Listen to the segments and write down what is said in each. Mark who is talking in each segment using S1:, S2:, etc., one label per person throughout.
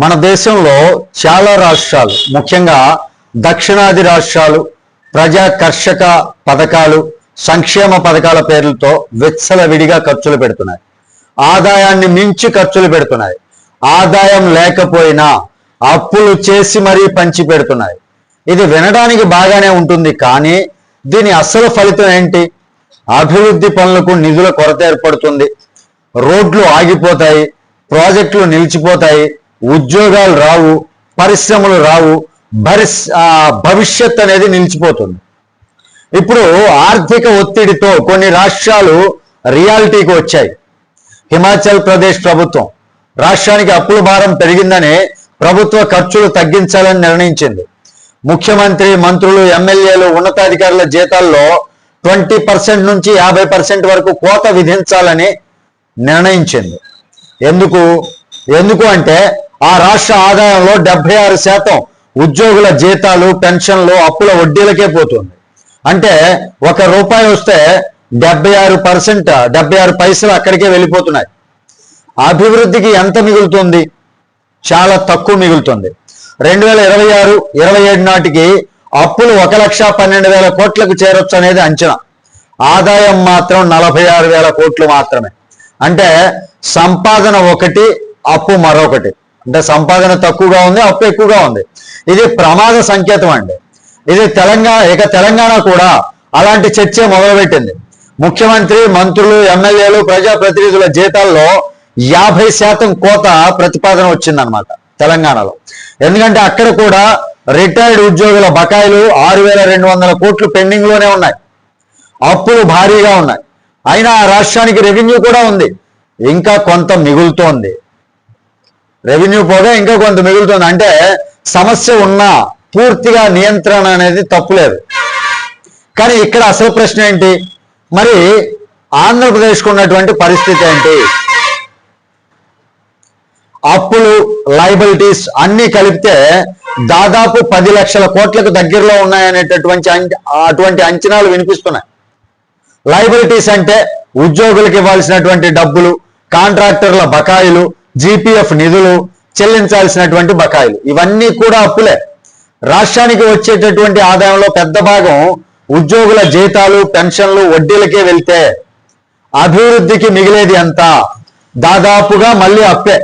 S1: మన దేశంలో చాలా రాష్ట్రాలు, ముఖ్యంగా దక్షిణాది రాష్ట్రాలు ప్రజా కర్షక పథకాలు, సంక్షేమ పథకాల పేర్లతో విచ్చలవిడిగా ఖర్చులు పెడుతున్నాయి. ఆదాయాన్ని మించి ఖర్చులు పెడుతున్నాయి. ఆదాయం లేకపోయినా అప్పులు చేసి మరీ పంచి పెడుతున్నాయి. ఇది వినడానికి బాగానే ఉంటుంది, కానీ దీని అసలు ఫలితం ఏంటి? అభివృద్ధి పనులకు నిధుల కొరత ఏర్పడుతుంది, రోడ్లు ఆగిపోతాయి, ప్రాజెక్టులు నిలిచిపోతాయి, ఉద్యోగాలు రావు, పరిశ్రమలు రావు, భవిష్యత్ అనేది నిలిచిపోతుంది. ఇప్పుడు ఆర్థిక ఒత్తిడితో కొన్ని రాష్ట్రాలు రియాలిటీకి వచ్చాయి. హిమాచల్ ప్రదేశ్ ప్రభుత్వం రాష్ట్రానికి అప్పుల భారం పెరిగిందని ప్రభుత్వ ఖర్చులు తగ్గించాలని నిర్ణయించింది. ముఖ్యమంత్రి, మంత్రులు, ఎమ్మెల్యేలు, ఉన్నతాధికారుల జీతాల్లో 20% నుంచి 50% వరకు కోత విధించాలని నిర్ణయించింది. ఎందుకు అంటే ఆ రాష్ట్ర ఆదాయంలో 76% ఉద్యోగుల జీతాలు, పెన్షన్లు, అప్పుల వడ్డీలకే పోతుంది. అంటే ₹1 వస్తే 76 పైసలు అక్కడికే వెళ్ళిపోతున్నాయి. అభివృద్ధికి ఎంత మిగులుతుంది? చాలా తక్కువ మిగులుతుంది. 2026-27 నాటికి అప్పులు 1,12,000 కోట్లకు చేరొచ్చు అనేది అంచనా. ఆదాయం మాత్రం 46,000 కోట్లు మాత్రమే. అంటే సంపాదన ఒకటి, అప్పు మరొకటి. అంటే సంపాదన తక్కువగా ఉంది, అప్పు ఎక్కువగా ఉంది. ఇది ప్రమాద సంకేతం అండి. ఇది తెలంగాణ కూడా అలాంటి చర్చ మొదలుపెట్టింది. ముఖ్యమంత్రి, మంత్రులు, ఎమ్మెల్యేలు, ప్రజాప్రతినిధుల జీతాల్లో 50% కోత ప్రతిపాదన వచ్చిందనమాట తెలంగాణలో. ఎందుకంటే అక్కడ కూడా రిటైర్డ్ ఉద్యోగుల బకాయిలు 6,200 కోట్లు పెండింగ్ లోనే ఉన్నాయి. అప్పులు భారీగా ఉన్నాయి. అయినా ఆ రాష్ట్రానికి రెవెన్యూ కూడా ఉంది, ఇంకా కొంత మిగులుతోంది. రెవెన్యూ పోగా ఇంకా కొంత మిగులుతుంది. అంటే సమస్య ఉన్నా పూర్తిగా నియంత్రణ అనేది తప్పులేదు. కానీ ఇక్కడ అసలు ప్రశ్న ఏంటి? మరి ఆంధ్రప్రదేశ్కు ఉన్నటువంటి పరిస్థితి ఏంటి? అప్పులు, లయబిలిటీస్ అన్ని కలిపితే దాదాపు 10 లక్షల కోట్లకు దగ్గరలో ఉన్నాయనేటటువంటి అంచనాలు వినిపిస్తున్నాయి. లయబిలిటీస్ అంటే ఉద్యోగులకు ఇవ్వాల్సినటువంటి డబ్బులు, కాంట్రాక్టర్ల బకాయిలు, జీపీఎఫ్ నిధులు, చెల్లించాల్సినటువంటి బకాయిలు, ఇవన్నీ కూడా అప్పులే. రాష్ట్రానికి వచ్చేటటువంటి ఆదాయంలో పెద్ద భాగం ఉద్యోగుల జీతాలు, పెన్షన్లు, వడ్డీలకే వెళ్తే అభివృద్ధికి మిగిలేది ఎంత? దాదాపుగా మళ్ళీ అప్పే.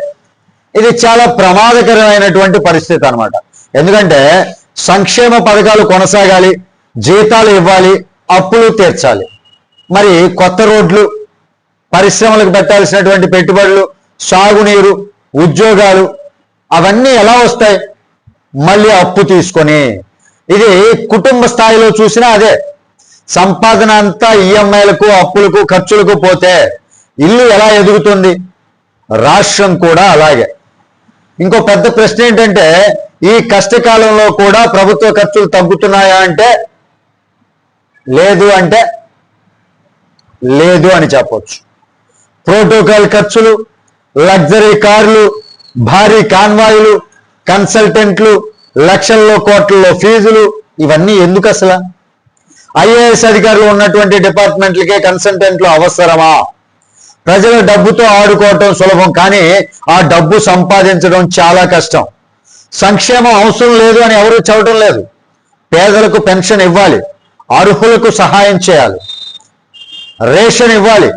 S1: ఇది చాలా ప్రమాదకరమైనటువంటి పరిస్థితి అన్నమాట. ఎందుకంటే సంక్షేమ పథకాలు కొనసాగాలి, జీతాలు ఇవ్వాలి, అప్పులు తీర్చాలి. మరి కొత్త రోడ్లు, పరిశ్రమలకు పెట్టాల్సినటువంటి పెట్టుబడులు, సాగునీరు, ఉద్యోగాలు అవన్నీ ఎలా వస్తాయి? మళ్ళీ అప్పు తీసుకొని. ఇది కుటుంబ స్థాయిలో చూసినా అదే. సంపాదన అంతా ఈఎంఐలకు, అప్పులకు, ఖర్చులకు పోతే ఇల్లు ఎలా ఎదుగుతుంది? రాష్ట్రం కూడా అలాగే. ఇంకో పెద్ద ప్రశ్న ఏంటంటే, ఈ కష్టకాలంలో కూడా ప్రభుత్వ ఖర్చులు తగ్గుతున్నాయా అంటే లేదు అని చెప్పొచ్చు. ప్రోటోకాల్ ఖర్చులు, లగ్జరీ కార్లు, భారీ కాన్వాయిలు, కన్సల్టెంట్లు, లక్షల్లో కోట్లలో ఫీజులు, ఇవన్నీ ఎందుకు అసలు? ఐఏఎస్ అధికారులు ఉన్నటువంటి డిపార్ట్మెంట్లకే కన్సల్టెంట్లు అవసరమా? ప్రజల డబ్బుతో ఆడుకోవటం సులభం, కానీ ఆ డబ్బు సంపాదించడం చాలా కష్టం. సంక్షేమం అవసరం లేదు అని ఎవరు చెప్పడం లేదు. పేదలకు పెన్షన్ ఇవ్వాలి, అర్హులకు సహాయం చేయాలి, రేషన్ ఇవ్వాలి.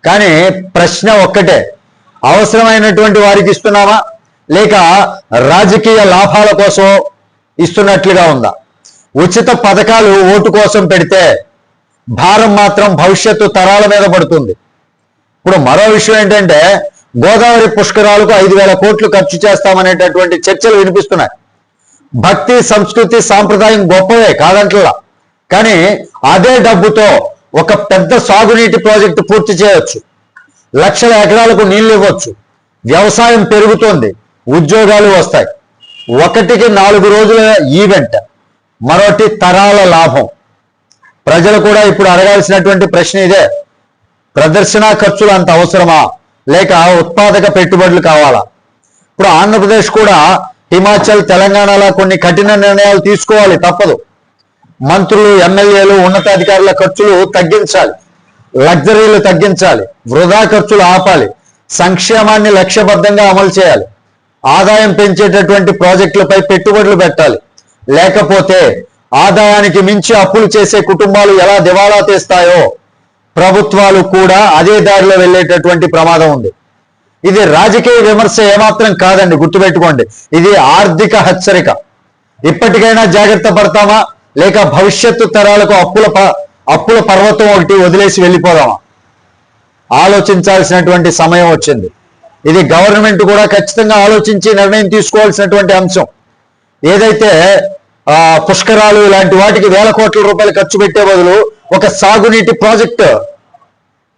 S1: కానీ ప్రశ్న ఒక్కటే, అవసరమైనటువంటి వారికి ఇస్తున్నామా, లేక రాజకీయ లాభాల కోసం ఇస్తున్నట్లుగా ఉందా? ఉచిత పథకాలు ఓటు కోసం పెడితే భారం మాత్రం భవిష్యత్తు తరాల మీద పడుతుంది. ఇప్పుడు మరో విషయం ఏంటంటే, గోదావరి పుష్కరాలకు 5,000 కోట్లు ఖర్చు చేస్తామనేటటువంటి చర్చలు వినిపిస్తున్నాయి. భక్తి, సంస్కృతి, సాంప్రదాయం గొప్పవే కాదంటలా, కానీ అదే డబ్బుతో ఒక పెద్ద సాగునీటి ప్రాజెక్టు పూర్తి చేయవచ్చు, లక్షల ఎకరాలకు నీళ్లు ఇవ్వచ్చు, వ్యవసాయం పెరుగుతోంది, ఉద్యోగాలు వస్తాయి. 1కి 4 రోజుల ఈవెంట్, మరొకటి తరాల లాభం. ప్రజలు కూడా ఇప్పుడు అడగాల్సినటువంటి ప్రశ్న ఇదే. ప్రదర్శన ఖర్చులు అంత అవసరమా, లేక ఉత్పాదక పెట్టుబడులు కావాలా? ఇప్పుడు ఆంధ్రప్రదేశ్ కూడా హిమాచల్, తెలంగాణలో కొన్ని కఠిన నిర్ణయాలు తీసుకోవాలి, తప్పదు. మంత్రులు, ఎమ్మెల్యేలు, ఉన్నతాధికారుల ఖర్చులు తగ్గించాలి, లగ్జరీలు తగ్గించాలి, వృధా ఖర్చులు ఆపాలి, సంక్షేమాన్ని లక్ష్యబద్ధంగా అమలు చేయాలి. ఆదాయం పెంచేటటువంటి ప్రాజెక్టులపై పెట్టుబడులు పెట్టాలి. లేకపోతే ఆదాయానికి మించి అప్పులు చేసే కుటుంబాలు ఎలా దివాళా తీస్తాయో ప్రభుత్వాలు కూడా అదే దారిలో వెళ్ళేటటువంటి ప్రమాదం ఉంది. ఇది రాజకీయ విమర్శ ఏమాత్రం కాదండి, గుర్తుపెట్టుకోండి. ఇది ఆర్థిక హెచ్చరిక. ఇప్పటికైనా జాగ్రత్త పడతామా, లేక భవిష్యత్తు తరాలకు అప్పుల పర్వతం ఒకటి వదిలేసి వెళ్ళిపోదామా? ఆలోచించాల్సినటువంటి సమయం వచ్చింది. ఇది గవర్నమెంట్ కూడా ఖచ్చితంగా ఆలోచించి నిర్ణయం తీసుకోవాల్సినటువంటి అంశం. ఏదైతే పుష్కరాలు ఇలాంటి వాటికి వేల కోట్ల రూపాయలు ఖర్చు పెట్టే బదులు ఒక సాగునీటి ప్రాజెక్టు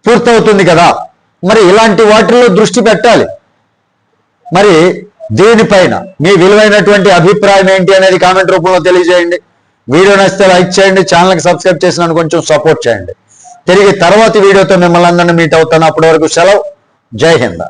S1: పూర్తవుతుంది కదా, మరి ఇలాంటి వాటిల్లో దృష్టి పెట్టాలి. మరి దీనిపైన మీ విలువైనటువంటి అభిప్రాయం ఏంటి అనేది కామెంట్ రూపంలో తెలియజేయండి. వీడియో నచ్చితే లైక్ చేయండి, ఛానల్కి సబ్స్క్రైబ్ చేసినాను కొంచెం సపోర్ట్ చేయండి. తిరిగి తర్వాతి వీడియోతో మిమ్మల్ని అందరినీ మీట్ అవుతాను. అప్పటి వరకు సెలవు. జై హింద్.